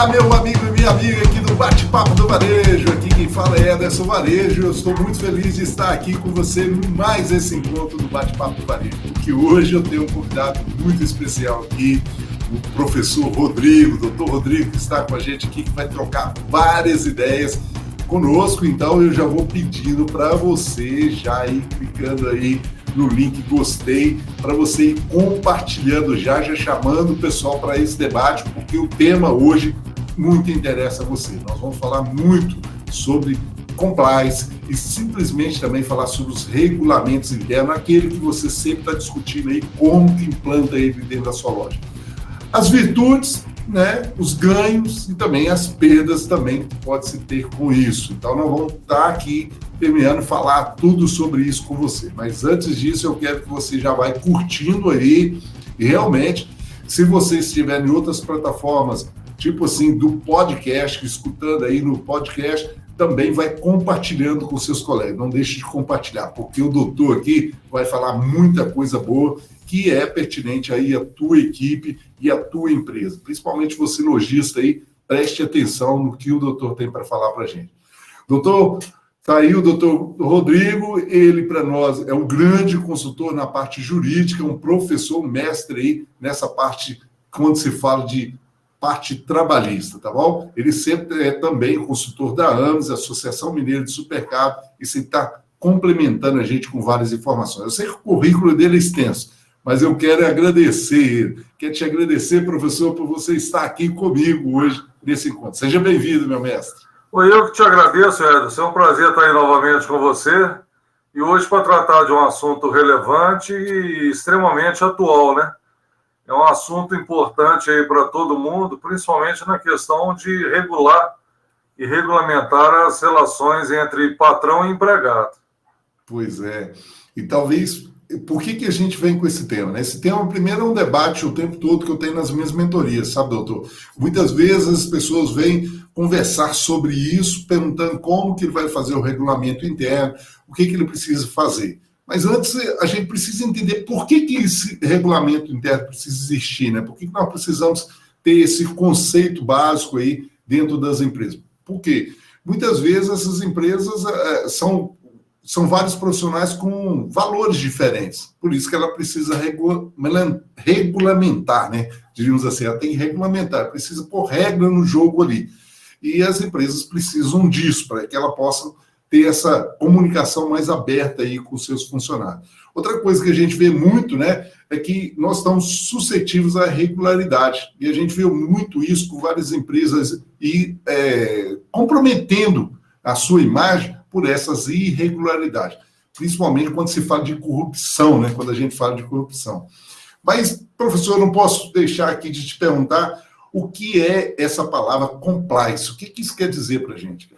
Olá, meu amigo e minha amiga aqui do Bate-Papo do Varejo. Aqui quem fala é Ederson Varejo. Eu estou muito feliz de estar aqui com você em mais esse encontro do Bate-Papo do Varejo. Porque hoje eu tenho um convidado muito especial aqui, o professor Rodrigo, doutor Rodrigo, que está com a gente aqui, que vai trocar várias ideias conosco. Então eu já vou pedindo para você já ir clicando aí no link gostei, para você ir compartilhando já chamando o pessoal para esse debate, porque o tema hoje muito interessa a você. Nós vamos falar muito sobre compliance e simplesmente também falar sobre os regulamentos internos, aquele que você sempre está discutindo aí, como que implanta ele dentro da sua loja. As virtudes, né, os ganhos e também as perdas também que pode-se ter com isso. Então nós vamos estar aqui terminando de falar tudo sobre isso com você. Mas antes disso, eu quero que você já vai curtindo aí e realmente, se você estiver em outras plataformas, tipo assim, do podcast, escutando aí no podcast, também vai compartilhando com seus colegas. Não deixe de compartilhar, porque o doutor aqui vai falar muita coisa boa que é pertinente aí à tua equipe e à tua empresa. Principalmente você, lojista aí, preste atenção no que o doutor tem para falar para a gente. Doutor, está aí o doutor Rodrigo, ele para nós é um grande consultor na parte jurídica, um professor, um mestre aí nessa parte, quando se fala de parte trabalhista, tá bom? Ele sempre é também consultor da AMS, Associação Mineira de Supermercado, e sempre está complementando a gente com várias informações. Eu sei que o currículo dele é extenso, mas eu quero agradecer ele. Quero te agradecer, professor, por você estar aqui comigo hoje nesse encontro. Seja bem-vindo, meu mestre. Eu que te agradeço, Ederson. É um prazer estar aí novamente com você. E hoje para tratar de um assunto relevante e extremamente atual, né? É um assunto importante aí para todo mundo, principalmente na questão de regular e regulamentar as relações entre patrão e empregado. Pois é. E talvez... Por que a gente vem com esse tema? Né? Esse tema, primeiro, é um debate o tempo todo que eu tenho nas minhas mentorias, sabe, doutor? Muitas vezes as pessoas vêm conversar sobre isso, perguntando como que ele vai fazer o regulamento interno, o que ele precisa fazer. Mas antes, a gente precisa entender por que esse regulamento interno precisa existir, né? Por que nós precisamos ter esse conceito básico aí dentro das empresas? Por quê? Muitas vezes essas empresas são vários profissionais com valores diferentes. Por isso que ela precisa regulamentar, né? Diríamos assim, ela tem que regulamentar, precisa pôr regra no jogo ali. E as empresas precisam disso, para que ela possa ter essa comunicação mais aberta aí com seus funcionários. Outra coisa que a gente vê muito, né, é que nós estamos suscetíveis à irregularidade. E a gente vê muito isso com várias empresas e comprometendo a sua imagem por essas irregularidades, principalmente quando se fala de corrupção, né? Quando a gente fala de corrupção. Mas, professor, eu não posso deixar aqui de te perguntar o que é essa palavra compliance, o que isso quer dizer para a gente?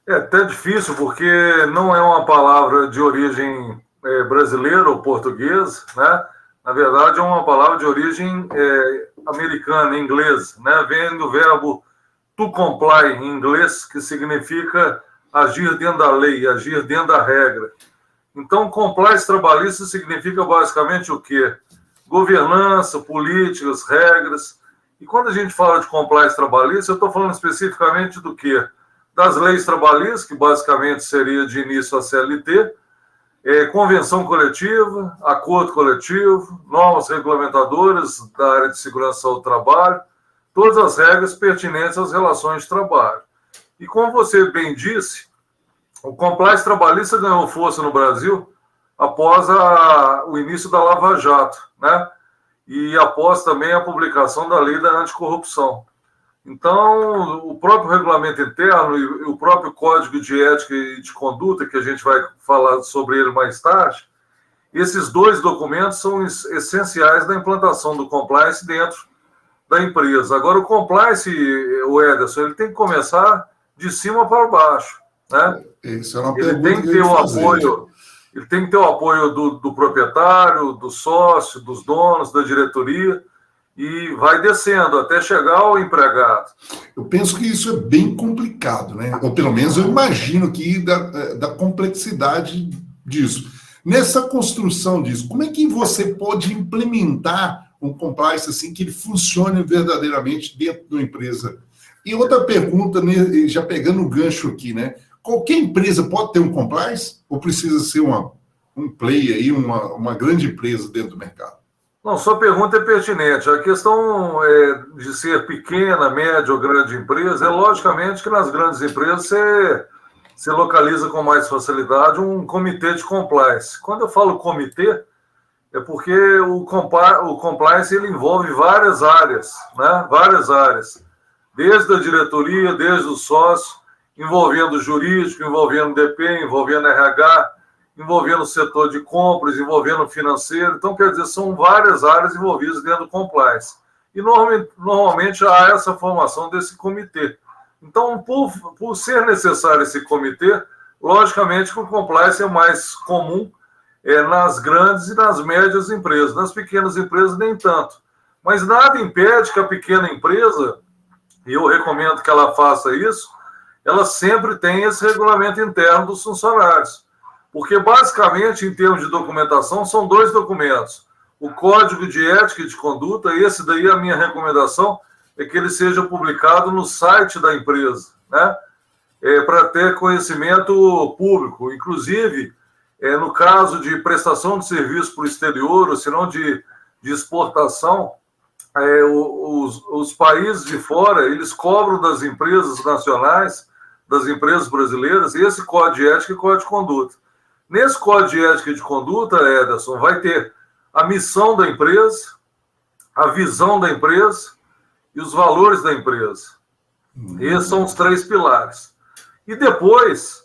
É até difícil, porque não é uma palavra de origem brasileira ou portuguesa, né? Na verdade, é uma palavra de origem americana, inglesa, né? Vem do verbo to comply, em inglês, que significa agir dentro da lei, agir dentro da regra. Então, compliance trabalhista significa basicamente o quê? Governança, políticas, regras. E quando a gente fala de compliance trabalhista, eu estou falando especificamente do quê? Das leis trabalhistas, que basicamente seria de início a CLT, convenção coletiva, acordo coletivo, normas regulamentadoras da área de segurança do trabalho, todas as regras pertinentes às relações de trabalho. E como você bem disse, o compliance trabalhista ganhou força no Brasil após o início da Lava Jato, né? E após também a publicação da lei da anticorrupção. Então, o próprio regulamento interno e o próprio código de ética e de conduta, que a gente vai falar sobre ele mais tarde, esses dois documentos são essenciais na implantação do compliance dentro da empresa. Agora, o compliance, o Ederson, ele tem que começar de cima para baixo, né? Isso é uma ele tem que ter o apoio, ele tem que ter o apoio do proprietário, do sócio, dos donos, da diretoria, e vai descendo até chegar ao empregado. Eu penso que isso é bem complicado, né? Ou pelo menos eu imagino que da complexidade disso. Nessa construção disso, como é que você pode implementar um compliance assim, que ele funcione verdadeiramente dentro da empresa. E outra pergunta, né, já pegando o gancho aqui, né? Qualquer empresa pode ter um compliance ou precisa ser um player aí, uma grande empresa dentro do mercado? Não, sua pergunta é pertinente. A questão de ser pequena, média ou grande empresa, é logicamente que nas grandes empresas você localiza com mais facilidade um comitê de compliance. Quando eu falo comitê, é porque o compliance ele envolve várias áreas, né? Várias áreas. Desde a diretoria, desde o sócio, envolvendo o jurídico, envolvendo o DP, envolvendo RH, envolvendo o setor de compras, envolvendo o financeiro. Então, quer dizer, são várias áreas envolvidas dentro do compliance. E normalmente há essa formação desse comitê. Então, por ser necessário esse comitê, logicamente que o compliance é mais comum nas grandes e nas médias empresas. Nas pequenas empresas, nem tanto. Mas nada impede que a pequena empresa, e eu recomendo que ela faça isso, ela sempre tenha esse regulamento interno dos funcionários. Porque, basicamente, em termos de documentação, são 2 documentos. O Código de Ética e de Conduta, esse daí a minha recomendação é que ele seja publicado no site da empresa, né? Para ter conhecimento público. Inclusive, no caso de prestação de serviço para o exterior, ou se não de exportação, os países de fora, eles cobram das empresas nacionais, das empresas brasileiras, esse Código de Ética e Código de Conduta. Nesse Código de Ética e de Conduta, Ederson, vai ter a missão da empresa, a visão da empresa e os valores da empresa. Esses são os 3 pilares. E depois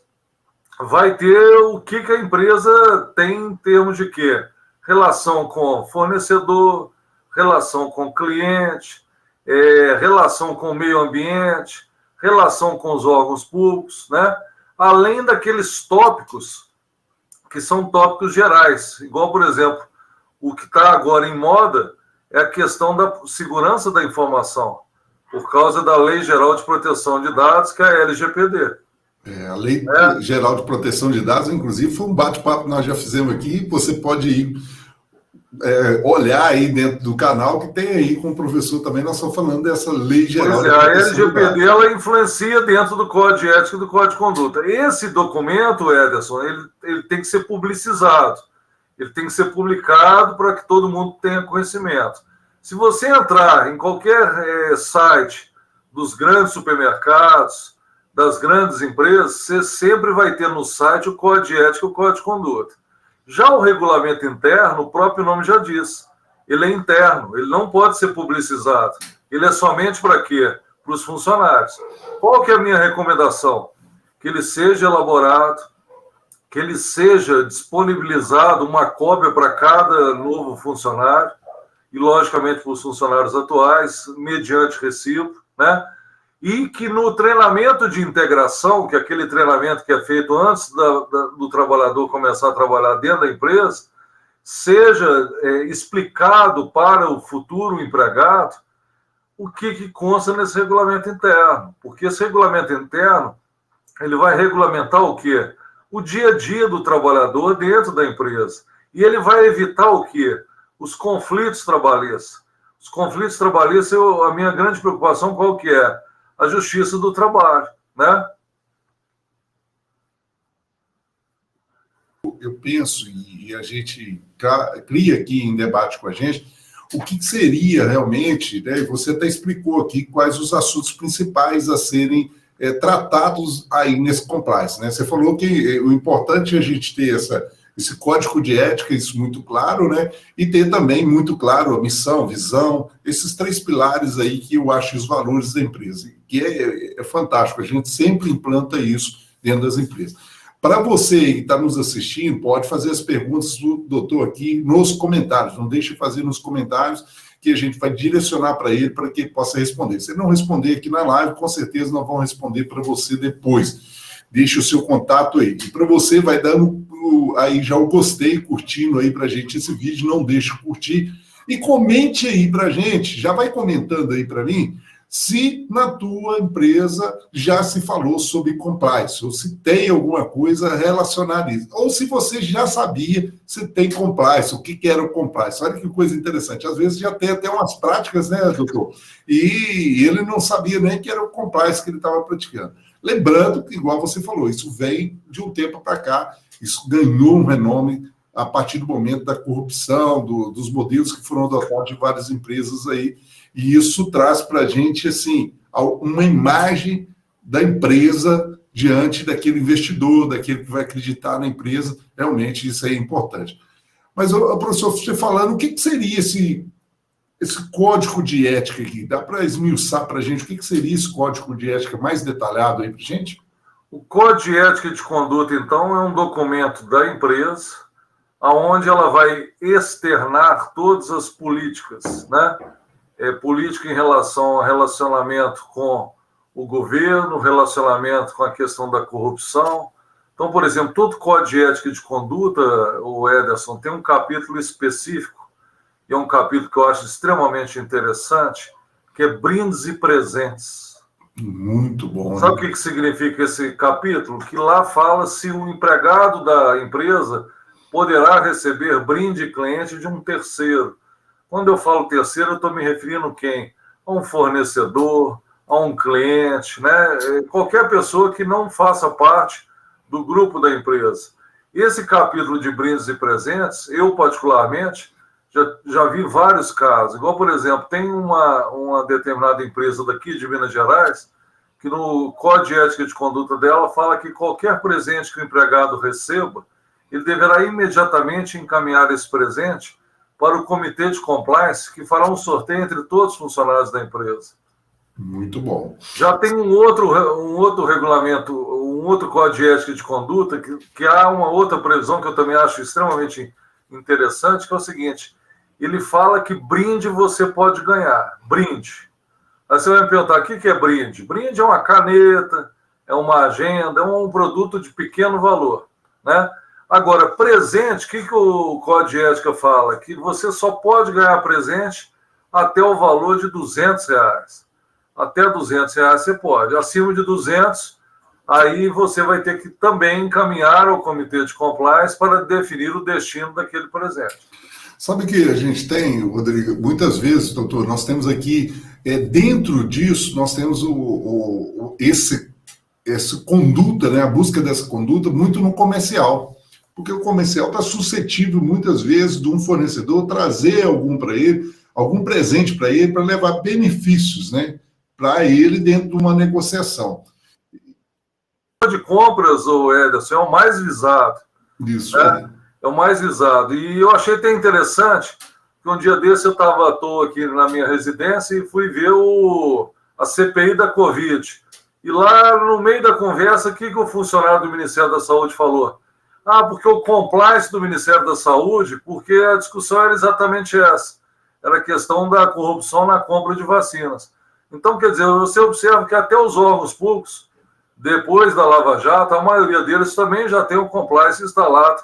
vai ter o que a empresa tem em termos de quê? Relação com fornecedor, relação com cliente, relação com o meio ambiente, relação com os órgãos públicos, né? Além daqueles tópicos que são tópicos gerais, igual, por exemplo, o que está agora em moda é a questão da segurança da informação, por causa da Lei Geral de Proteção de Dados, que é a LGPD. A Lei Geral de Proteção de Dados, inclusive, foi um bate-papo que nós já fizemos aqui, você pode ir olhar aí dentro do canal, que tem aí com o professor também, nós estamos falando dessa Lei Geral de Proteção de Dados. A LGPD, ela influencia dentro do Código de Ética e do Código de Conduta. Esse documento, Ederson, ele tem que ser publicizado, ele tem que ser publicado para que todo mundo tenha conhecimento. Se você entrar em qualquer site dos grandes supermercados, das grandes empresas, você sempre vai ter no site o Código de Ética e o Código de Conduta. Já o regulamento interno, o próprio nome já diz, ele é interno, ele não pode ser publicizado. Ele é somente para quê? Para os funcionários. Qual que é a minha recomendação? Que ele seja elaborado, que ele seja disponibilizado uma cópia para cada novo funcionário, e logicamente para os funcionários atuais, mediante recibo, né? E que no treinamento de integração, que é aquele treinamento que é feito antes do trabalhador começar a trabalhar dentro da empresa, seja explicado para o futuro empregado o que consta nesse regulamento interno. Porque esse regulamento interno, ele vai regulamentar o quê? O dia a dia do trabalhador dentro da empresa. E ele vai evitar o quê? Os conflitos trabalhistas. Os conflitos trabalhistas, a minha grande preocupação qual que é? A justiça do trabalho, né? Eu penso, e a gente cria aqui em debate com a gente, o que seria realmente, né? Você até explicou aqui quais os assuntos principais a serem tratados aí nesse compliance, né? Você falou que o importante é a gente ter esse código de ética, isso muito claro, né? E ter também muito claro a missão, visão, esses 3 pilares aí que eu acho os valores da empresa, que é fantástico, a gente sempre implanta isso dentro das empresas. Para você que está nos assistindo, pode fazer as perguntas do doutor aqui nos comentários, não deixe de fazer nos comentários, que a gente vai direcionar para ele, para que ele possa responder. Se ele não responder aqui na live, com certeza nós vamos responder para você depois. Deixe o seu contato aí. E para você vai dando aí já o gostei, curtindo aí para a gente esse vídeo, não deixe de curtir. E comente aí para a gente, já vai comentando aí para mim, se na tua empresa já se falou sobre compliance, ou se tem alguma coisa relacionada a isso, ou se você já sabia se tem compliance, o que era o compliance. Olha que coisa interessante, às vezes já tem até umas práticas, né, doutor? E ele não sabia nem que era o compliance que ele estava praticando. Lembrando que, igual você falou, isso vem de um tempo para cá, isso ganhou um renome a partir do momento da corrupção, dos modelos que foram adotados de várias empresas aí, e isso traz para a gente, assim, uma imagem da empresa diante daquele investidor, daquele que vai acreditar na empresa. Realmente, isso é importante. Mas, professor, você falando, o que seria esse código de ética aqui? Dá para esmiuçar para a gente o que seria esse código de ética mais detalhado aí para a gente? O Código de Ética e de Conduta, então, é um documento da empresa onde ela vai externar todas as políticas, né? Política em relação ao relacionamento com o governo, relacionamento com a questão da corrupção. Então, por exemplo, todo Código de Ética e de Conduta, o Ederson, tem um capítulo específico, e é um capítulo que eu acho extremamente interessante, que é brindes e presentes. Muito bom. Sabe o que significa esse capítulo? Que lá fala se o empregado da empresa poderá receber brinde cliente de um terceiro. Quando eu falo terceiro, eu estou me referindo a quem? A um fornecedor, a um cliente, né? Qualquer pessoa que não faça parte do grupo da empresa. Esse capítulo de brindes e presentes, eu particularmente, já vi vários casos. Igual, por exemplo, tem uma determinada empresa daqui de Minas Gerais, que no Código de Ética e de Conduta dela fala que qualquer presente que o empregado receba, ele deverá imediatamente encaminhar esse presente para o comitê de compliance, que fará um sorteio entre todos os funcionários da empresa. Muito bom. Já tem um outro regulamento, um outro Código de Ética e de Conduta, que há uma outra previsão que eu também acho extremamente interessante, que é o seguinte: ele fala que brinde você pode ganhar. Brinde. Aí você vai me perguntar, o que é brinde? Brinde é uma caneta, é uma agenda, é um produto de pequeno valor, né? Agora, presente, o que o Código de Ética fala? Que você só pode ganhar presente até o valor de R$200. Até R$200 você pode. Acima de 200, aí você vai ter que também encaminhar ao comitê de compliance para definir o destino daquele presente. Sabe que a gente tem, Rodrigo, muitas vezes, doutor, nós temos aqui, dentro disso, nós temos essa conduta, né, a busca dessa conduta muito no comercial. Porque o comercial está suscetível, muitas vezes, de um fornecedor trazer algum presente para ele, para levar benefícios, né, para ele dentro de uma negociação. De compras, o Ederson, é o mais visado. Isso, né? É o mais visado. E eu achei até interessante que um dia desse eu estava à toa aqui na minha residência e fui ver a CPI da Covid. E lá, no meio da conversa, o que o funcionário do Ministério da Saúde falou? Porque o compliance do Ministério da Saúde, porque a discussão era exatamente essa. Era a questão da corrupção na compra de vacinas. Então, quer dizer, você observa que até os órgãos públicos, depois da Lava Jato, a maioria deles também já tem o compliance instalado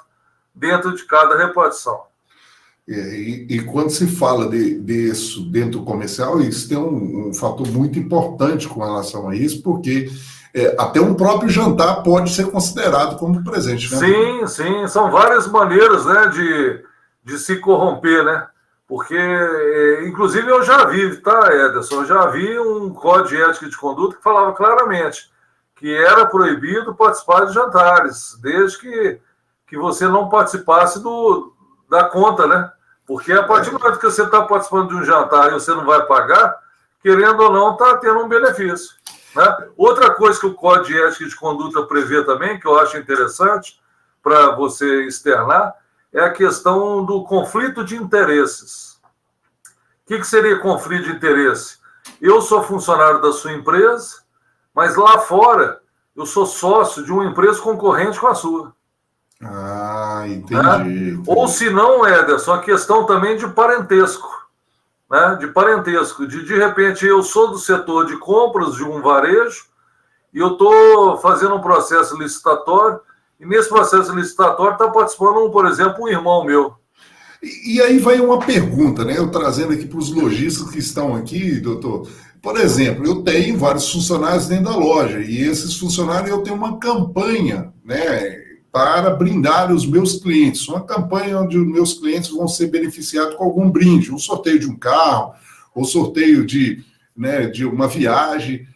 dentro de cada repartição. E quando se fala disso dentro do comercial, isso tem um fator muito importante com relação a isso, porque até um próprio jantar pode ser considerado como presente, né? Sim, são várias maneiras, né, de se corromper, né? Porque, inclusive, eu já vi, tá, Ederson? Eu já vi um Código de Ética e de Conduta que falava claramente que era proibido participar de jantares, desde que você não participasse da conta, né? Porque a partir do momento que você está participando de um jantar e você não vai pagar, querendo ou não, está tendo um benefício. Né? Outra coisa que o Código de Ética e de Conduta prevê também, que eu acho interessante para você externar, é a questão do conflito de interesses. O que seria conflito de interesse? Eu sou funcionário da sua empresa, mas lá fora eu sou sócio de uma empresa concorrente com a sua. Entendi. Né? Ou se não, Ederson, a questão também de parentesco. Né? De repente eu sou do setor de compras de um varejo e eu estou fazendo um processo licitatório e nesse processo licitatório está participando, por exemplo, um irmão meu. E aí vai uma pergunta, né? Eu trazendo aqui para os lojistas que estão aqui, doutor. Por exemplo, eu tenho vários funcionários dentro da loja e esses funcionários eu tenho uma campanha, né, para brindar os meus clientes. Uma campanha onde os meus clientes vão ser beneficiados com algum brinde, um sorteio de um carro, ou sorteio de, né, de uma viagem.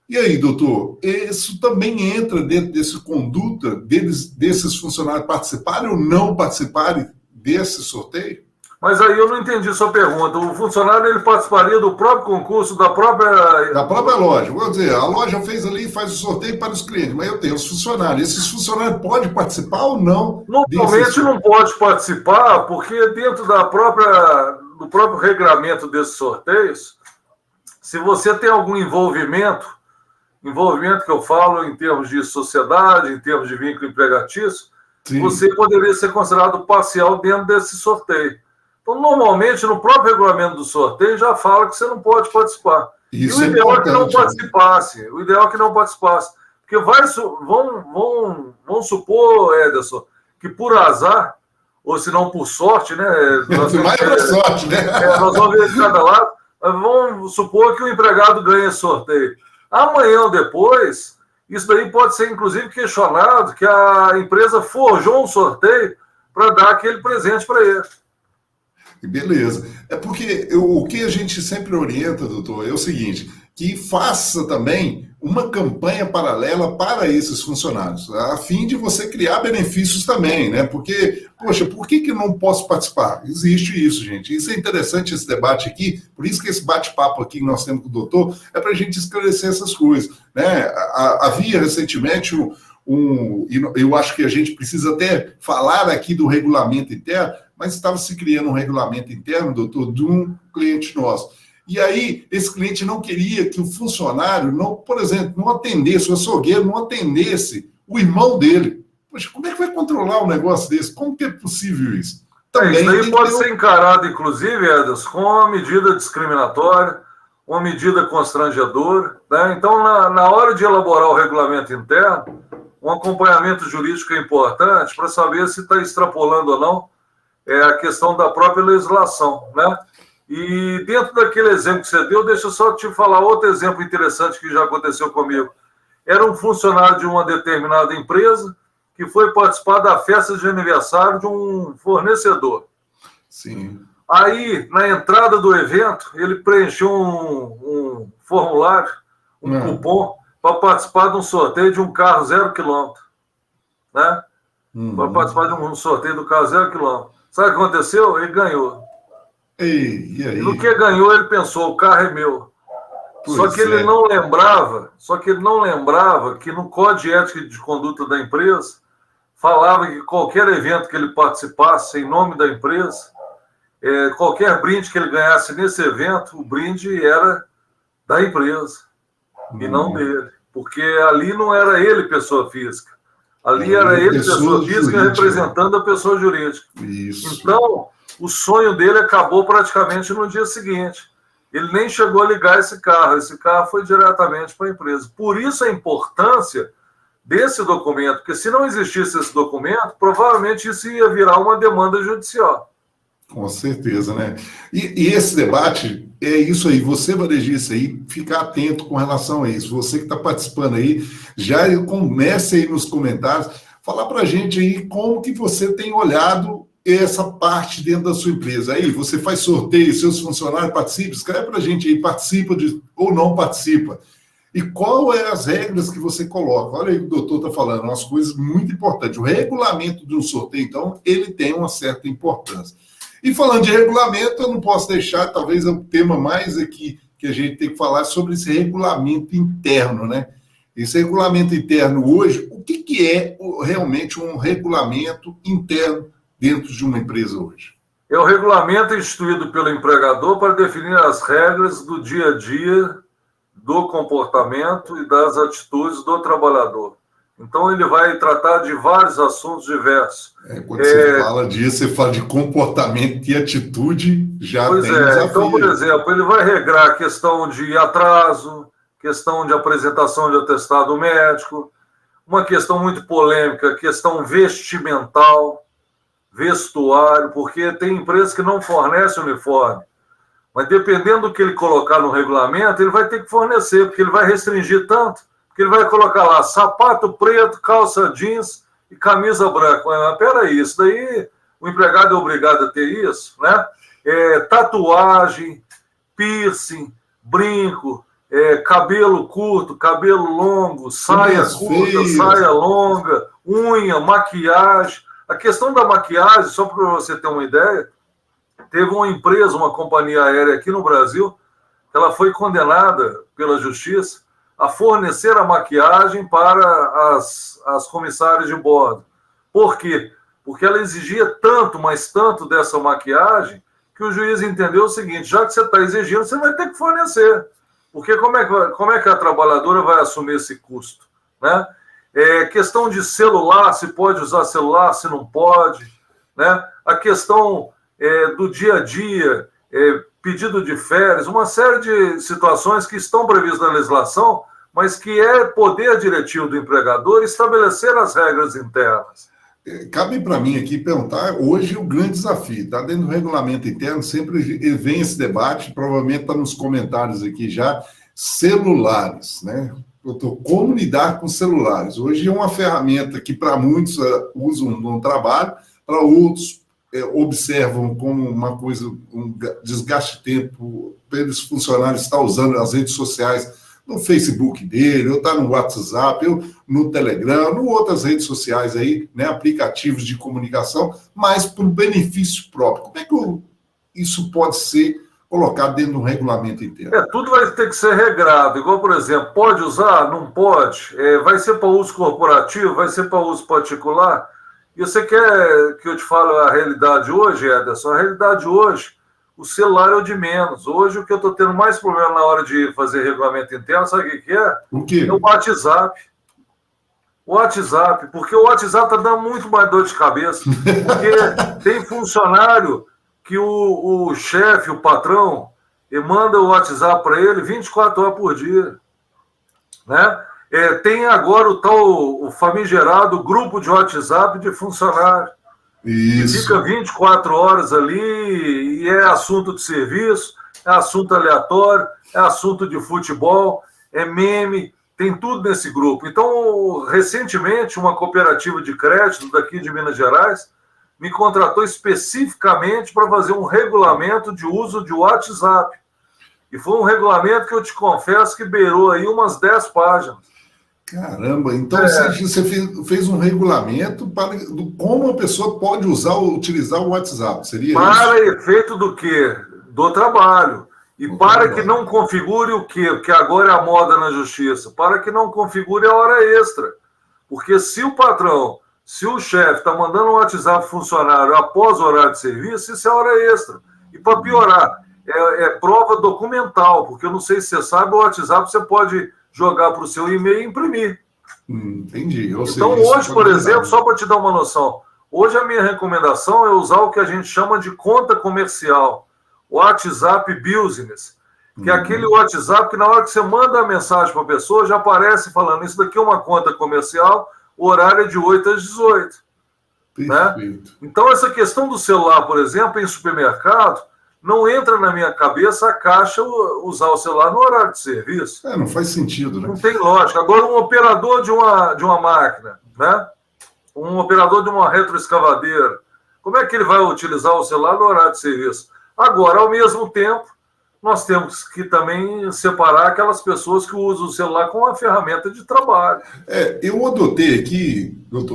E aí, doutor, isso também entra dentro dessa conduta desses funcionários participarem ou não participarem desse sorteio? Mas aí eu não entendi sua pergunta. O funcionário ele participaria do próprio concurso, da própria loja. Vou dizer, a loja fez ali e faz o sorteio para os clientes, mas eu tenho os funcionários. Esses funcionários podem participar ou não? Normalmente não pode participar, porque dentro do próprio regramento desses sorteios, se você tem algum envolvimento que eu falo em termos de sociedade, em termos de vínculo empregatício, sim, você poderia ser considerado parcial dentro desse sorteio. Então, normalmente, no próprio regulamento do sorteio, já fala que você não pode participar. Isso e o ideal é que não participasse. O ideal é que não participasse. Porque vão supor, Ederson, que por azar, ou se não por sorte, né? Mais para sorte, né? Nós vamos ver de cada lado. Vamos supor que o empregado ganha esse sorteio. Amanhã ou depois, isso daí pode ser, inclusive, questionado, que a empresa forjou um sorteio para dar aquele presente para ele. Beleza. É porque o que a gente sempre orienta, doutor, é o seguinte, que faça também uma campanha paralela para esses funcionários, a fim de você criar benefícios também, né? Porque, poxa, por que eu não posso participar? Existe isso, gente. Isso é interessante, esse debate aqui, por isso que esse bate-papo aqui que nós temos com o doutor é para a gente esclarecer essas coisas, né? Havia recentemente eu acho que a gente precisa até falar aqui do regulamento interno, mas estava se criando um regulamento interno, doutor, de um cliente nosso. E aí, esse cliente não queria que o funcionário, não, por exemplo, não atendesse, o açougueiro não atendesse o irmão dele. Poxa, como é que vai controlar um negócio desse? Como que é possível isso? Também isso aí pode ser encarado, inclusive, Ederson, como uma medida discriminatória, uma medida constrangedora, né? Então, na hora de elaborar o regulamento interno, um acompanhamento jurídico é importante para saber se está extrapolando ou não a questão da própria legislação, né? E dentro daquele exemplo que você deu, deixa eu só te falar outro exemplo interessante que já aconteceu comigo. Era um funcionário de uma determinada empresa que foi participar da festa de aniversário de um fornecedor. Sim. Aí, na entrada do evento, ele preencheu um formulário, um cupom, para participar de um sorteio de um carro 0 km. Né? Para participar de um sorteio do carro 0 km. Sabe o que aconteceu? Ele ganhou. E aí? No que ganhou, ele pensou, o carro é meu. Só que ele não lembrava que no Código de Ética de Conduta da empresa falava que qualquer evento que ele participasse em nome da empresa, qualquer brinde que ele ganhasse nesse evento, o brinde era da empresa e não dele. Porque ali não era ele pessoa física. Ali era ele pessoa física representando a pessoa jurídica. Isso. Então, o sonho dele acabou praticamente no dia seguinte. Ele nem chegou a ligar esse carro foi diretamente para a empresa. Por isso a importância desse documento, porque se não existisse esse documento, provavelmente isso ia virar uma demanda judicial. Com certeza, né? E esse debate, é isso aí, você, varejista, aí, ficar atento com relação a isso. Você que está participando aí, já comece aí nos comentários, falar para a gente aí como que você tem olhado essa parte dentro da sua empresa. Aí, você faz sorteio, seus funcionários participam, escreve para a gente aí, participa ou não participa. E quais as regras que você coloca? Olha aí o que o doutor está falando, umas coisas muito importantes. O regulamento de um sorteio, então, ele tem uma certa importância. E falando de regulamento, eu não posso deixar, talvez é um tema mais aqui que a gente tem que falar sobre esse regulamento interno, né? Esse regulamento interno hoje, o que é realmente um regulamento interno dentro de uma empresa hoje? É o regulamento instituído pelo empregador para definir as regras do dia a dia, do comportamento e das atitudes do trabalhador. Então, ele vai tratar de vários assuntos diversos. Quando você fala disso, você fala de comportamento e atitude, já tem desafio. Então, por exemplo, ele vai regrar a questão de atraso, questão de apresentação de atestado médico, uma questão muito polêmica, questão vestimental, vestuário, porque tem empresas que não fornecem uniforme, Mas dependendo do que ele colocar no regulamento, ele vai ter que fornecer, porque ele vai restringir tanto, que ele vai colocar lá sapato preto, calça jeans e camisa branca. Mas peraí, isso daí o empregado é obrigado a ter isso, né? Tatuagem, piercing, brinco, cabelo curto, cabelo longo, saia curta, saia longa, unha, maquiagem. A questão da maquiagem, só para você ter uma ideia, teve uma empresa, uma companhia aérea aqui no Brasil, que ela foi condenada pela justiça a fornecer a maquiagem para as comissárias de bordo. Por quê? Porque ela exigia tanto, mas tanto dessa maquiagem, que o juiz entendeu o seguinte: já que você está exigindo, você vai ter que fornecer. Porque como é que a trabalhadora vai assumir esse custo? Né? Questão de celular, se pode usar celular, se não pode. Né? A questão do dia a dia, pedido de férias, uma série de situações que estão previstas na legislação, mas que é poder diretivo do empregador estabelecer as regras internas. Cabe para mim aqui perguntar, hoje o grande desafio, está dentro do regulamento interno, sempre vem esse debate, provavelmente está nos comentários aqui já, celulares, né? Como lidar com celulares? Hoje é uma ferramenta que para muitos usam no trabalho, para outros observam como uma coisa, um desgaste de tempo, para os funcionários estar usando as redes sociais, no Facebook dele, ou está no WhatsApp, ou no Telegram, ou outras redes sociais aí, né, aplicativos de comunicação, mas por benefício próprio. Como é que isso pode ser colocado dentro de um regulamento interno? Tudo vai ter que ser regrado, igual, por exemplo, pode usar, não pode, vai ser para uso corporativo, vai ser para uso particular. E você quer que eu te fale a realidade hoje, Ederson? A realidade hoje, o celular é o de menos. Hoje, o que eu estou tendo mais problema na hora de fazer regulamento interno, sabe o que é? O quê? É o WhatsApp. O WhatsApp, porque o WhatsApp está dando muito mais dor de cabeça. Porque tem funcionário que o chefe, o patrão, manda o WhatsApp para ele 24 horas por dia. Né? Tem agora o famigerado grupo de WhatsApp de funcionário. Isso. Fica 24 horas ali e é assunto de serviço, é assunto aleatório, é assunto de futebol, é meme, tem tudo nesse grupo. Então, recentemente, uma cooperativa de crédito daqui de Minas Gerais me contratou especificamente para fazer um regulamento de uso de WhatsApp. E foi um regulamento que eu te confesso que beirou aí umas 10 páginas. Caramba, então você fez um regulamento para como a pessoa pode utilizar o WhatsApp, seria isso? Para efeito do quê? Do trabalho. E para que não configure o quê? Porque agora é a moda na justiça. Para que não configure a hora extra. Porque se o patrão, se o chefe está mandando um WhatsApp funcionário após o horário de serviço, isso é hora extra. E para piorar, é prova documental, porque eu não sei se você sabe, o WhatsApp você pode jogar para o seu e-mail e imprimir. Entendi. Então, hoje, por exemplo, só para te dar uma noção, hoje a minha recomendação é usar o que a gente chama de conta comercial, WhatsApp Business, que é aquele WhatsApp que na hora que você manda a mensagem para a pessoa, já aparece falando, isso daqui é uma conta comercial, o horário é de 8 às 18. Né? Então, essa questão do celular, por exemplo, em supermercado, não entra na minha cabeça a caixa usar o celular no horário de serviço. Não faz sentido, né? Não tem lógica. Agora, um operador de uma máquina, né? Um operador de uma retroescavadeira, como é que ele vai utilizar o celular no horário de serviço? Agora, ao mesmo tempo, nós temos que também separar aquelas pessoas que usam o celular como uma ferramenta de trabalho. Eu adotei aqui, doutor,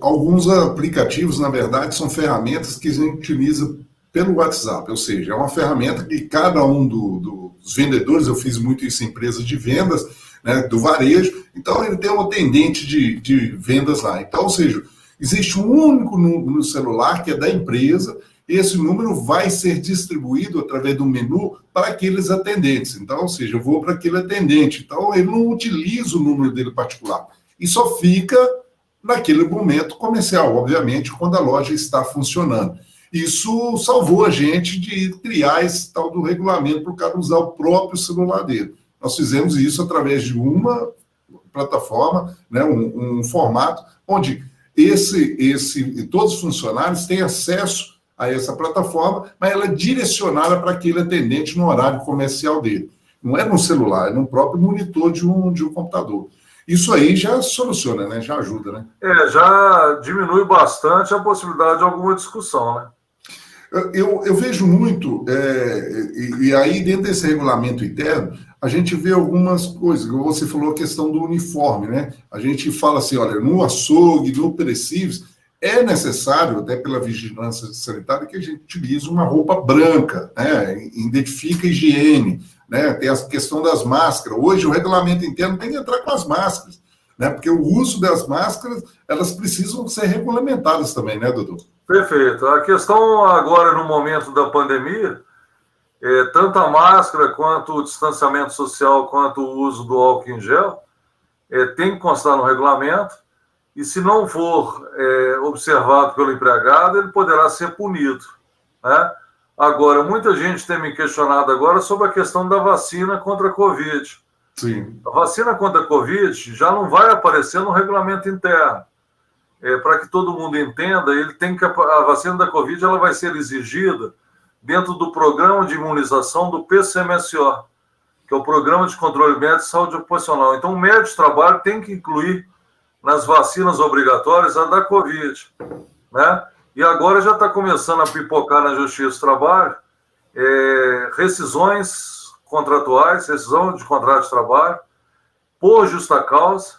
alguns aplicativos, na verdade, são ferramentas que a gente utiliza pelo WhatsApp, ou seja, é uma ferramenta que cada um dos vendedores, eu fiz muito isso em empresas de vendas, né, do varejo, então ele tem um atendente de vendas lá. Então, ou seja, existe um único número no celular que é da empresa, e esse número vai ser distribuído através do menu para aqueles atendentes. Então, ou seja, eu vou para aquele atendente. Então, ele não utiliza o número dele particular. E só fica naquele momento comercial, obviamente, quando a loja está funcionando. Isso salvou a gente de criar esse tal do regulamento para o cara usar o próprio celular dele. Nós fizemos isso através de uma plataforma, né, um formato, onde todos os funcionários têm acesso a essa plataforma, mas ela é direcionada para aquele atendente no horário comercial dele. Não é no celular, é no próprio monitor de um computador. Isso aí já soluciona, né? Já ajuda, né? Já diminui bastante a possibilidade de alguma discussão, né? Eu vejo muito, e aí dentro desse regulamento interno, a gente vê algumas coisas, como você falou, a questão do uniforme, né? A gente fala assim, olha, no açougue, no perecíveis, é necessário, até pela vigilância sanitária, que a gente utilize uma roupa branca, né? Identifica a higiene, né? Tem a questão das máscaras. Hoje o regulamento interno tem que entrar com as máscaras, né? Porque o uso das máscaras, elas precisam ser regulamentadas também, né, doutor? Perfeito. A questão agora, no momento da pandemia, tanto a máscara, quanto o distanciamento social, quanto o uso do álcool em gel, tem que constar no regulamento, e se não for observado pelo empregado, ele poderá ser punido, né? Agora, muita gente tem me questionado agora sobre a questão da vacina contra a Covid. Sim. A vacina contra a Covid já não vai aparecer no regulamento interno. Para que todo mundo entenda, a vacina da Covid ela vai ser exigida dentro do programa de imunização do PCMSO, que é o Programa de Controle Médico de Saúde Ocupacional. Então, o médico de trabalho tem que incluir nas vacinas obrigatórias a da Covid, né? E agora já está começando a pipocar na Justiça do Trabalho rescisões contratuais, rescisão de contrato de trabalho, por justa causa,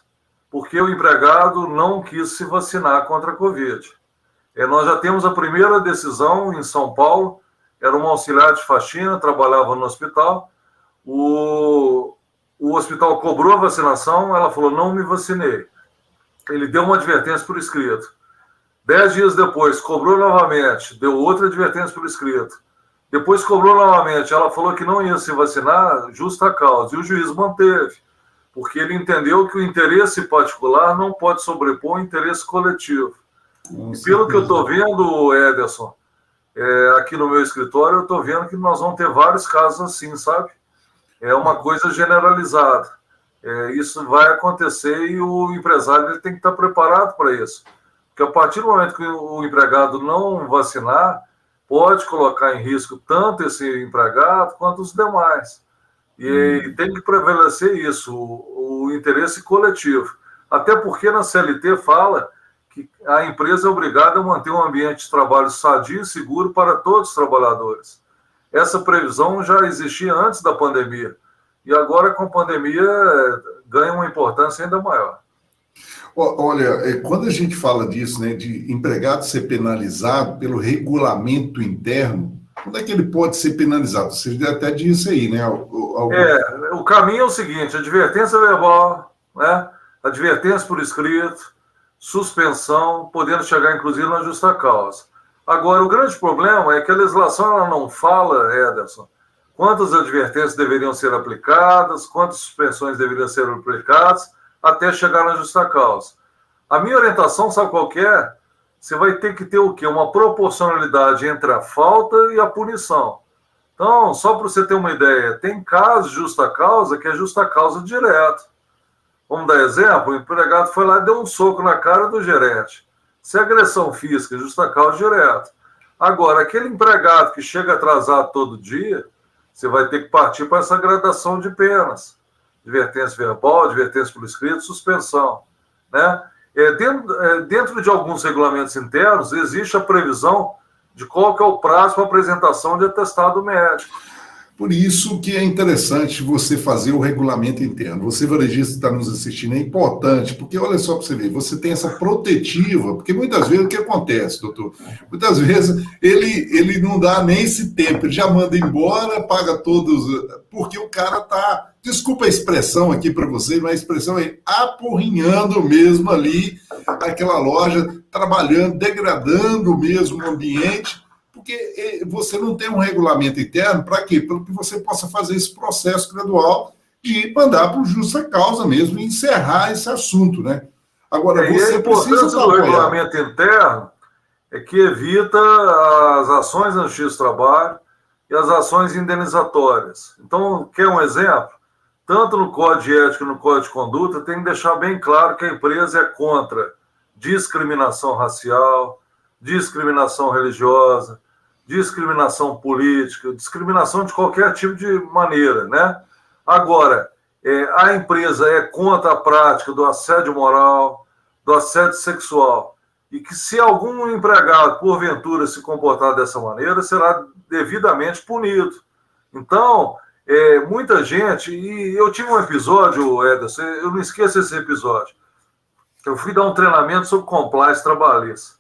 porque o empregado não quis se vacinar contra a Covid. Nós já temos a primeira decisão em São Paulo, era uma auxiliar de faxina, trabalhava no hospital, o hospital cobrou a vacinação, ela falou, não me vacinei. Ele deu uma advertência por escrito. 10 dias depois, cobrou novamente, deu outra advertência por escrito. Depois cobrou novamente, ela falou que não ia se vacinar, justa causa, e o juiz manteve, porque ele entendeu que o interesse particular não pode sobrepor o interesse coletivo. E pelo que eu estou vendo, Ederson, aqui no meu escritório, eu estou vendo que nós vamos ter vários casos assim, sabe? É uma coisa generalizada. Isso vai acontecer e o empresário ele tem que estar preparado para isso. Porque a partir do momento que o empregado não vacinar, pode colocar em risco tanto esse empregado quanto os demais. E tem que prevalecer isso, o interesse coletivo. Até porque na CLT fala que a empresa é obrigada a manter um ambiente de trabalho sadio e seguro para todos os trabalhadores. Essa previsão já existia antes da pandemia. E agora, com a pandemia, ganha uma importância ainda maior. Olha, quando a gente fala disso, né, de empregado ser penalizado pelo regulamento interno, quando é que ele pode ser penalizado? Você até disse aí, né? O caminho é o seguinte, advertência verbal, né, advertência por escrito, suspensão, podendo chegar, inclusive, na justa causa. Agora, o grande problema é que a legislação ela não fala, Ederson, quantas advertências deveriam ser aplicadas, quantas suspensões deveriam ser aplicadas, até chegar na justa causa. A minha orientação, sabe qual que é? Você vai ter que ter o quê? Uma proporcionalidade entre a falta e a punição. Então, só para você ter uma ideia, tem casos de justa causa que é justa causa direto. Vamos dar exemplo? O empregado foi lá e deu um soco na cara do gerente. Se é agressão física, justa causa direto. Agora, aquele empregado que chega atrasado todo dia, você vai ter que partir para essa gradação de penas. Advertência verbal, advertência por escrito, suspensão, né? Dentro de alguns regulamentos internos, existe a previsão de qual que é o prazo para apresentação de atestado médico. Por isso que é interessante você fazer o regulamento interno. Você, varejista, que está nos assistindo, é importante, porque olha só para você ver, você tem essa protetiva, porque muitas vezes o que acontece, doutor? Muitas vezes ele não dá nem esse tempo, ele já manda embora, paga todos, porque o cara está, desculpa a expressão aqui para vocês, mas a expressão é apurrinhando mesmo ali aquela loja, trabalhando, degradando mesmo o ambiente, porque você não tem um regulamento interno, para quê? Para que você possa fazer esse processo gradual de mandar para justa causa mesmo e encerrar esse assunto, né? Agora, você precisa do regulamento interno é que evita as ações na Justiça do Trabalho e as ações indenizatórias. Então, quer um exemplo? Tanto no Código de Ética e no Código de Conduta, tem que deixar bem claro que a empresa é contra discriminação racial, discriminação religiosa, discriminação política, discriminação de qualquer tipo de maneira, né? Agora, a empresa é contra a prática do assédio moral, do assédio sexual, e que se algum empregado, porventura, se comportar dessa maneira, será devidamente punido. Então, muita gente, e eu tive um episódio, Ederson, eu não esqueço esse episódio, eu fui dar um treinamento sobre compliance trabalhista,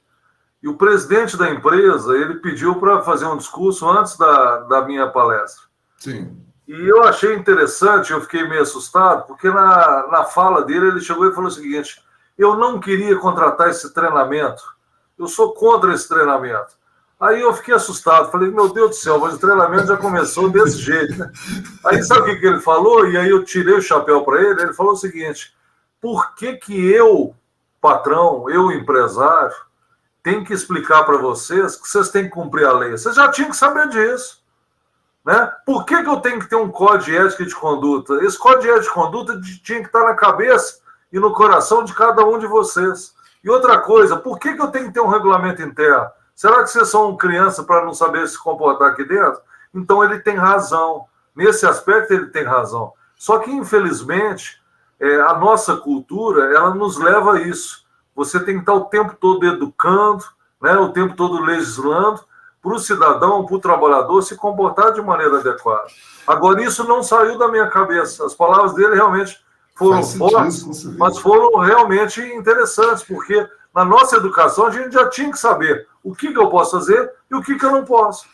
e o presidente da empresa, ele pediu para fazer um discurso antes da minha palestra. Sim. E eu achei interessante, eu fiquei meio assustado, porque na fala dele, ele chegou e falou o seguinte: eu não queria contratar esse treinamento, eu sou contra esse treinamento. Aí eu fiquei assustado, falei, meu Deus do céu, mas o treinamento já começou desse jeito, né? Aí sabe o que ele falou? E aí eu tirei o chapéu para ele falou o seguinte: por que eu, patrão, eu, empresário, tenho que explicar para vocês que vocês têm que cumprir a lei? Vocês já tinham que saber disso. Né? Por que eu tenho que ter um código de ética de conduta? Esse código de ética de conduta tinha que estar na cabeça e no coração de cada um de vocês. E outra coisa, por que eu tenho que ter um regulamento interno? Será que vocês são criança para não saber se comportar aqui dentro? Então ele tem razão. Nesse aspecto ele tem razão. Só que, infelizmente, a nossa cultura, ela nos leva a isso. Você tem que estar o tempo todo educando, né? O tempo todo legislando, para o cidadão, para o trabalhador se comportar de maneira adequada. Agora, isso não saiu da minha cabeça. As palavras dele realmente foram fortes, mas foram realmente interessantes, porque na nossa educação a gente já tinha que saber o que eu posso fazer e o que eu não posso.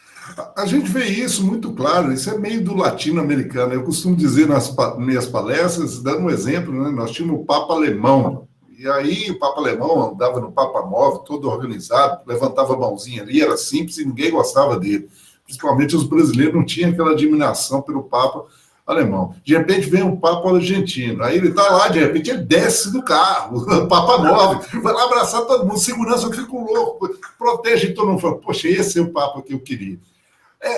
A gente vê isso muito claro, isso é meio do latino-americano. Eu costumo dizer nas minhas palestras, dando um exemplo, né? Nós tínhamos o Papa Alemão. E aí o Papa Alemão andava no Papa Móvel, todo organizado, levantava a mãozinha ali, era simples e ninguém gostava dele. Principalmente os brasileiros não tinham aquela admiração pelo Papa Alemão. De repente vem um Papa argentino, aí ele está lá, de repente ele desce do carro, o Papa Móvel, vai lá abraçar todo mundo, segurança, eu fico louco, protege todo mundo. Fala, poxa, esse é o Papa que eu queria.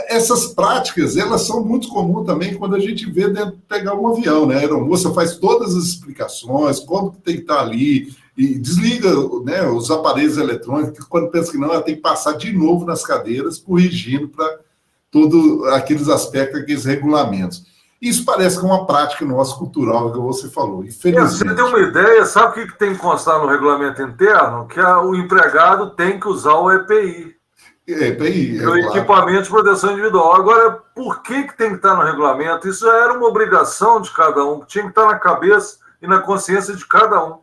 Essas práticas, elas são muito comuns também quando a gente vê pegar um avião, né? A aeromoça faz todas as explicações, como que tem que estar ali, e desliga, né, os aparelhos eletrônicos, quando pensa que não, ela tem que passar de novo nas cadeiras, corrigindo para todos aqueles aspectos, aqueles regulamentos. Isso parece que é uma prática nossa cultural, que você falou, infelizmente. Você tem uma ideia, sabe o que tem que constar no regulamento interno? Que o empregado tem que usar o EPI. O equipamento de proteção individual. Agora, por que tem que estar no regulamento? Isso já era uma obrigação de cada um, que tinha que estar na cabeça e na consciência de cada um.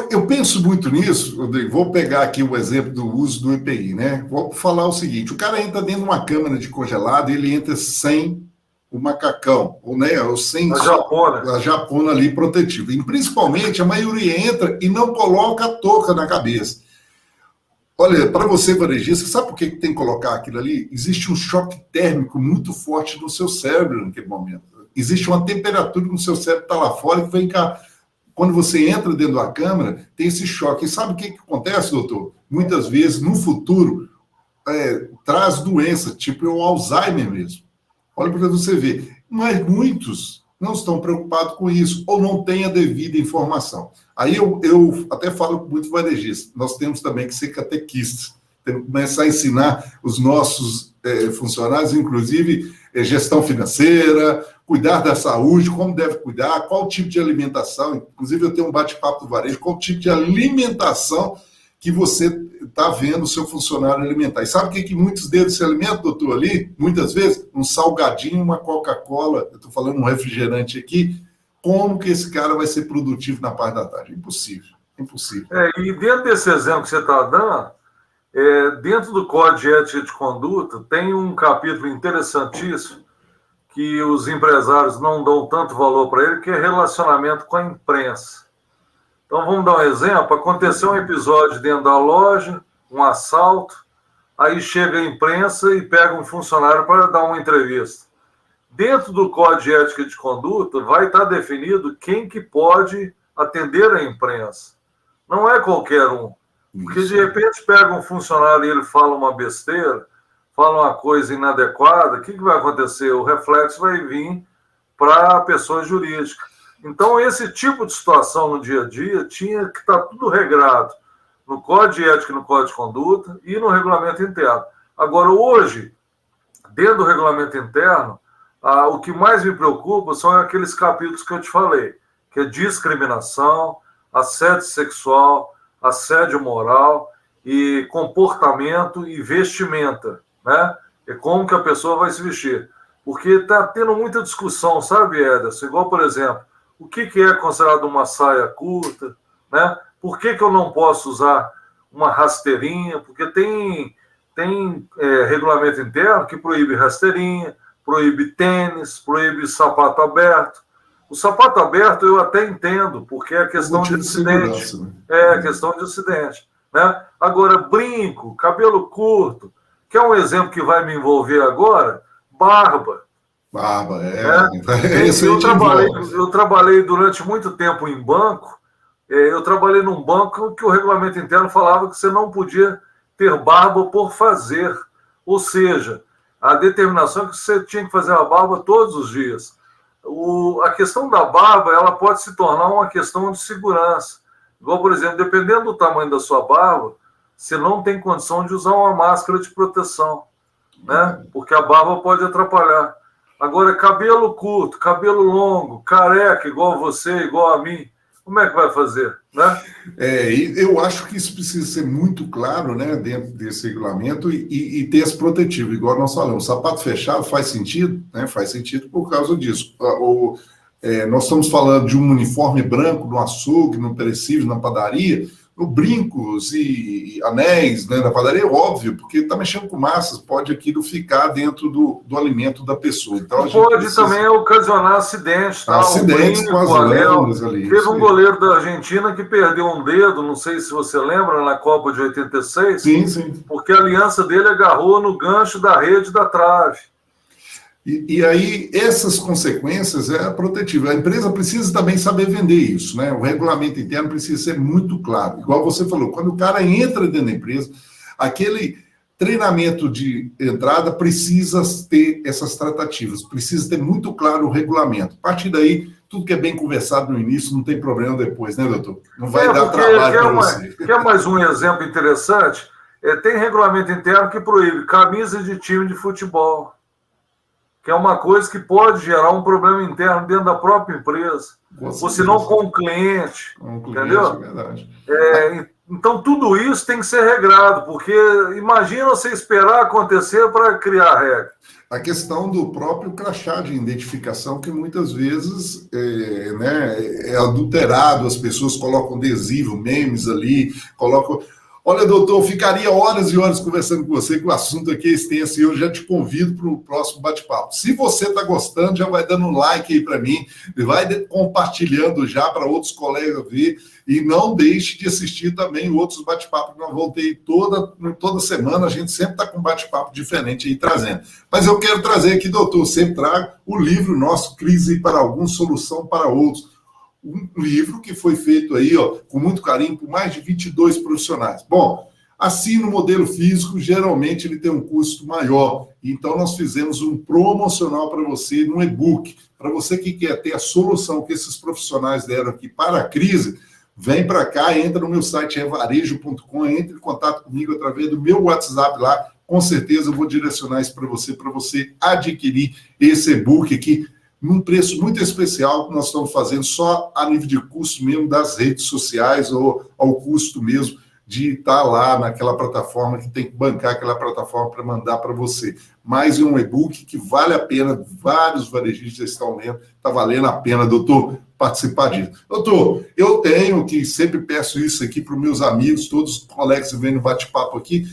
Eu penso muito nisso, Rodrigo. Vou pegar aqui o exemplo do uso do EPI, né? Vou falar o seguinte: o cara entra dentro de uma câmara de congelado e ele entra sem o macacão, ou sem a japona ali protetiva. E principalmente a maioria entra e não coloca a touca na cabeça. Olha, para você, varejista, sabe por que tem que colocar aquilo ali? Existe um choque térmico muito forte no seu cérebro naquele momento. Existe uma temperatura no seu cérebro que está lá fora que vem cá. Quando você entra dentro da câmara, tem esse choque. E sabe o que acontece, doutor? Muitas vezes, no futuro, traz doença, tipo o Alzheimer mesmo. Olha para você ver. Mas muitos não estão preocupados com isso, ou não têm a devida informação. Aí eu até falo com muito varejista, nós temos também que ser catequistas, temos que começar a ensinar os nossos funcionários, inclusive gestão financeira, cuidar da saúde, como deve cuidar, qual tipo de alimentação, inclusive eu tenho um bate-papo do varejo, qual tipo de alimentação que você está vendo o seu funcionário alimentar. E sabe o que muitos deles se alimentam, doutor, ali? Muitas vezes, um salgadinho, uma Coca-Cola, eu estou falando um refrigerante aqui, como que esse cara vai ser produtivo na parte da tarde? Impossível, impossível. E dentro desse exemplo que você está dando, dentro do Código de Ética de Conduta, tem um capítulo interessantíssimo que os empresários não dão tanto valor para ele, que é relacionamento com a imprensa. Então, vamos dar um exemplo. Aconteceu um episódio dentro da loja, um assalto, aí chega a imprensa e pega um funcionário para dar uma entrevista. Dentro do Código de Ética de Conduta, vai estar definido quem que pode atender a imprensa. Não é qualquer um. Porque, de repente, pega um funcionário e ele fala uma besteira, fala uma coisa inadequada, o que vai acontecer? O reflexo vai vir para a pessoa jurídica. Então, esse tipo de situação no dia a dia tinha que estar tudo regrado no Código de Ética e no Código de Conduta e no regulamento interno. Agora, hoje, dentro do regulamento interno, o que mais me preocupa são aqueles capítulos que eu te falei, que é discriminação, assédio sexual, assédio moral e comportamento e vestimenta, né? É como que a pessoa vai se vestir. Porque está tendo muita discussão, sabe, Ederson? Igual, por exemplo, o que é considerado uma saia curta, né? Por que eu não posso usar uma rasteirinha? Porque tem regulamento interno que proíbe rasteirinha, proíbe tênis, proíbe sapato aberto. O sapato aberto eu até entendo, porque é questão de acidente. Né? É questão de acidente. Né? Agora, brinco, cabelo curto, que é um exemplo que vai me envolver agora, barba. Barba, Eu trabalhei durante muito tempo em banco. Eu trabalhei num banco que o regulamento interno falava que você não podia ter barba por fazer. Ou seja, a determinação é que você tinha que fazer a barba todos os dias. A questão da barba, ela pode se tornar uma questão de segurança. Igual, por exemplo, dependendo do tamanho da sua barba, você não tem condição de usar uma máscara de proteção, né? Porque a barba pode atrapalhar. Agora, cabelo curto, cabelo longo, careca, igual você, igual a mim, como é que vai fazer, né? Eu acho que isso precisa ser muito claro, né, dentro desse regulamento e ter esse protetivo, igual nós falamos. O sapato fechado faz sentido, né? Faz sentido por causa disso. Nós estamos falando de um uniforme branco no açougue, no perecível, na padaria, no brincos e anéis, né, na padaria, óbvio, porque está mexendo com massas, pode aquilo ficar dentro do alimento da pessoa. Então, pode também ocasionar acidentes. Tá? Acidentes com as lâminas ali. Teve um goleiro da Argentina que perdeu um dedo, não sei se você lembra, na Copa de 86. Sim. Porque a aliança dele agarrou no gancho da rede da trave. E aí, essas consequências é protetiva. A empresa precisa também saber vender isso, né? O regulamento interno precisa ser muito claro. Igual você falou, quando o cara entra dentro da empresa, aquele treinamento de entrada precisa ter essas tratativas, precisa ter muito claro o regulamento. A partir daí, tudo que é bem conversado no início não tem problema depois, né, doutor? Não vai dar trabalho para você. Quer mais um exemplo interessante? Tem regulamento interno que proíbe camisa de time de futebol, que é uma coisa que pode gerar um problema interno dentro da própria empresa, ou se não com o cliente, entendeu? É verdade. Então, tudo isso tem que ser regrado, porque imagina você esperar acontecer para criar regra. A questão do próprio crachá de identificação, que muitas vezes é adulterado, as pessoas colocam adesivo, memes ali, colocam... Olha, doutor, eu ficaria horas e horas conversando com você, que o assunto aqui é extenso, e eu já te convido para o próximo bate-papo. Se você está gostando, já vai dando um like aí para mim, vai compartilhando já para outros colegas ver, e não deixe de assistir também outros bate-papos que nós vamos ter toda semana, a gente sempre está com um bate-papo diferente aí trazendo. Mas eu quero trazer aqui, doutor, eu sempre trago o livro nosso, Crise para Alguns, Solução para Outros. Um livro que foi feito aí, com muito carinho, por mais de 22 profissionais. Bom, assim no modelo físico, geralmente ele tem um custo maior. Então, nós fizemos um promocional para você, num e-book. Para você que quer ter a solução que esses profissionais deram aqui para a crise, vem para cá, entra no meu site, varejo.com, entre em contato comigo através do meu WhatsApp lá. Com certeza eu vou direcionar isso para você adquirir esse e-book aqui, num preço muito especial que nós estamos fazendo só a nível de custo mesmo das redes sociais ou ao custo mesmo de estar lá naquela plataforma que tem que bancar aquela plataforma para mandar para você. Mais um e-book que vale a pena, vários varejistas estão lendo, está valendo a pena, doutor, participar disso. Doutor, eu tenho que sempre peço isso aqui para os meus amigos, todos os colegas que vêm no bate-papo aqui,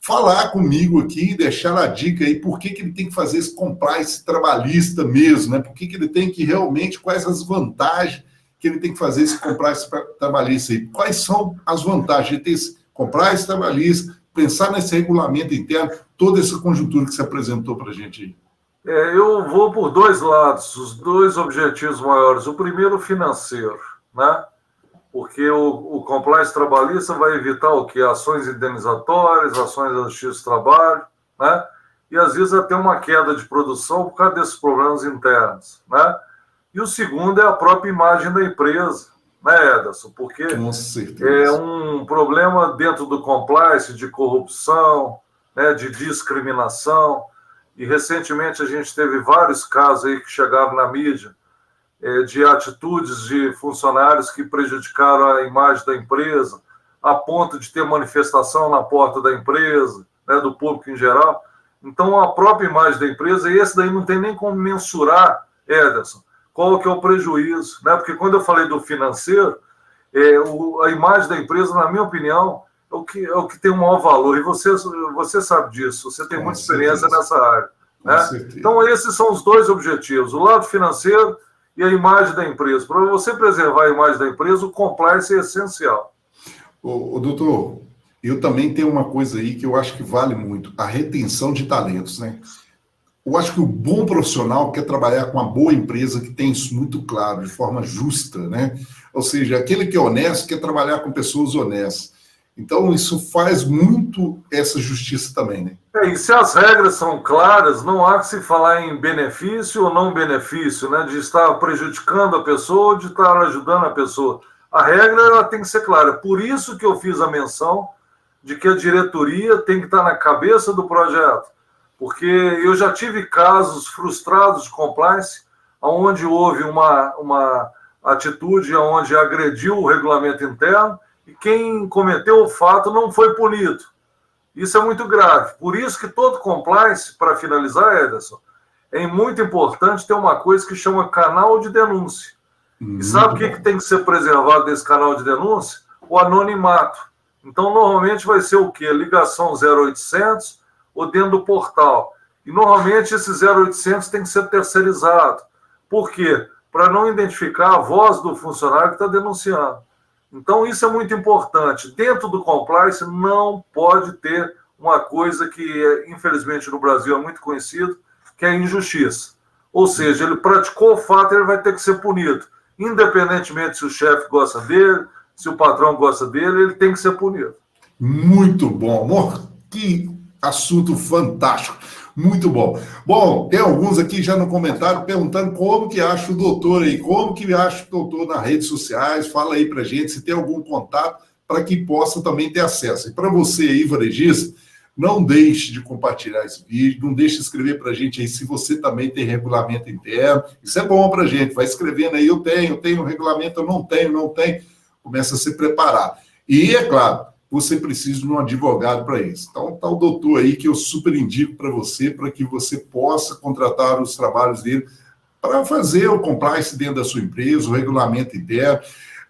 falar comigo aqui, deixar a dica aí, por que ele tem que fazer esse compliance trabalhista mesmo, né? Por que ele tem que realmente, quais as vantagens que ele tem que fazer esse compliance trabalhista aí? Quais são as vantagens de ter esse compliance trabalhista, pensar nesse regulamento interno, toda essa conjuntura que você apresentou para a gente aí? Eu vou por dois lados, os dois objetivos maiores. O primeiro, financeiro, né? Porque o compliance trabalhista vai evitar o quê? Ações indenizatórias, ações da Justiça do Trabalho, né? E às vezes até uma queda de produção por causa desses problemas internos, né? E o segundo é a própria imagem da empresa, né, Ederson? Porque é um problema dentro do compliance de corrupção, né, de discriminação. e recentemente a gente teve vários casos aí que chegaram na mídia de atitudes de funcionários que prejudicaram a imagem da empresa, a ponto de ter manifestação na porta da empresa, né, do público em geral. Então, a própria imagem da empresa, e esse daí não tem nem como mensurar, Ederson, qual que é o prejuízo, né? Porque quando eu falei do financeiro, a imagem da empresa, na minha opinião, é o que tem o maior valor, e você sabe disso, você tem muita experiência nessa área, né? Então, esses são os dois objetivos, o lado financeiro e a imagem da empresa. Para você preservar a imagem da empresa, o compliance é essencial. Doutor, eu também tenho uma coisa aí que eu acho que vale muito, a retenção de talentos, né? Eu acho que o bom profissional quer trabalhar com uma boa empresa que tem isso muito claro, de forma justa, né? Ou seja, aquele que é honesto quer trabalhar com pessoas honestas. Então, isso faz muito essa justiça também, né? E se as regras são claras, não há que se falar em benefício ou não benefício, né? De estar prejudicando a pessoa ou de estar ajudando a pessoa. A regra ela tem que ser clara. Por isso que eu fiz a menção de que a diretoria tem que estar na cabeça do projeto. Porque eu já tive casos frustrados de compliance, onde houve uma atitude onde agrediu o regulamento interno e quem cometeu o fato não foi punido. Isso é muito grave. Por isso que todo compliance, para finalizar, Ederson, é muito importante ter uma coisa que chama canal de denúncia. E sabe o que tem que ser preservado desse canal de denúncia? O anonimato. Então, normalmente vai ser o quê? Ligação 0800 ou dentro do portal. E, normalmente, esse 0800 tem que ser terceirizado. Por quê? Para não identificar a voz do funcionário que está denunciando. Então, isso é muito importante. Dentro do compliance, não pode ter uma coisa que, infelizmente, no Brasil é muito conhecido, que é a injustiça. Ou seja, ele praticou o fato, ele vai ter que ser punido. Independentemente se o chefe gosta dele, se o patrão gosta dele, ele tem que ser punido. Muito bom, amor. Que assunto fantástico. Muito bom. Bom, tem alguns aqui já no comentário perguntando como que acha o doutor aí, como que acha o doutor nas redes sociais. Fala aí pra gente se tem algum contato para que possa também ter acesso. E para você aí, varejista, não deixe de compartilhar esse vídeo, não deixe de escrever para a gente aí se você também tem regulamento interno. Isso é bom para a gente. Vai escrevendo aí, eu tenho regulamento, eu não tenho. Começa a se preparar. E, é claro, você precisa de um advogado para isso. Então, tá o doutor aí que eu super indico para que você possa contratar os trabalhos dele para fazer o compliance dentro da sua empresa, o regulamento interno,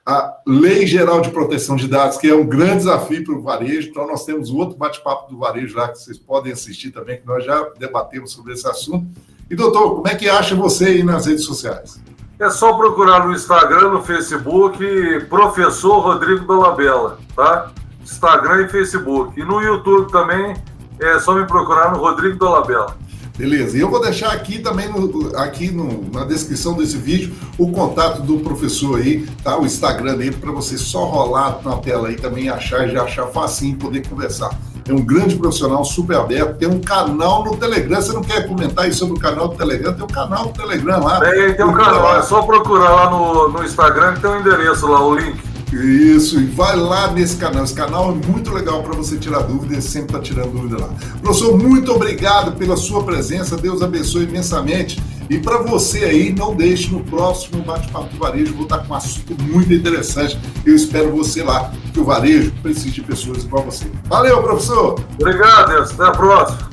a Lei Geral de Proteção de Dados, que é um grande desafio para o varejo. Então, nós temos outro bate-papo do varejo lá, que vocês podem assistir também, que nós já debatemos sobre esse assunto. E, doutor, como é que acha você aí nas redes sociais? É só procurar no Instagram, no Facebook, Professor Rodrigo Dolabella, tá? Instagram e Facebook. E no YouTube também, é só me procurar no Rodrigo Dolabella. Beleza, e eu vou deixar aqui também na descrição desse vídeo o contato do professor aí, tá? O Instagram dele, para você só rolar na tela aí também achar e já achar facinho poder conversar. É um grande profissional, super aberto, tem um canal no Telegram. Você não quer comentar aí sobre o canal do Telegram? Tem um canal do Telegram lá. Tem um canal, é só procurar lá no Instagram que tem um endereço lá, o link. Isso, e vai lá nesse canal. Esse canal é muito legal para você tirar dúvida, ele sempre está tirando dúvida lá. Professor, muito obrigado pela sua presença, Deus abençoe imensamente. E para você aí, não deixe no próximo Bate-Papo do Varejo, vou estar com um assunto muito interessante. Eu espero você lá, que o varejo precisa de pessoas igual você. Valeu, professor! Obrigado, Deus. Até a próxima.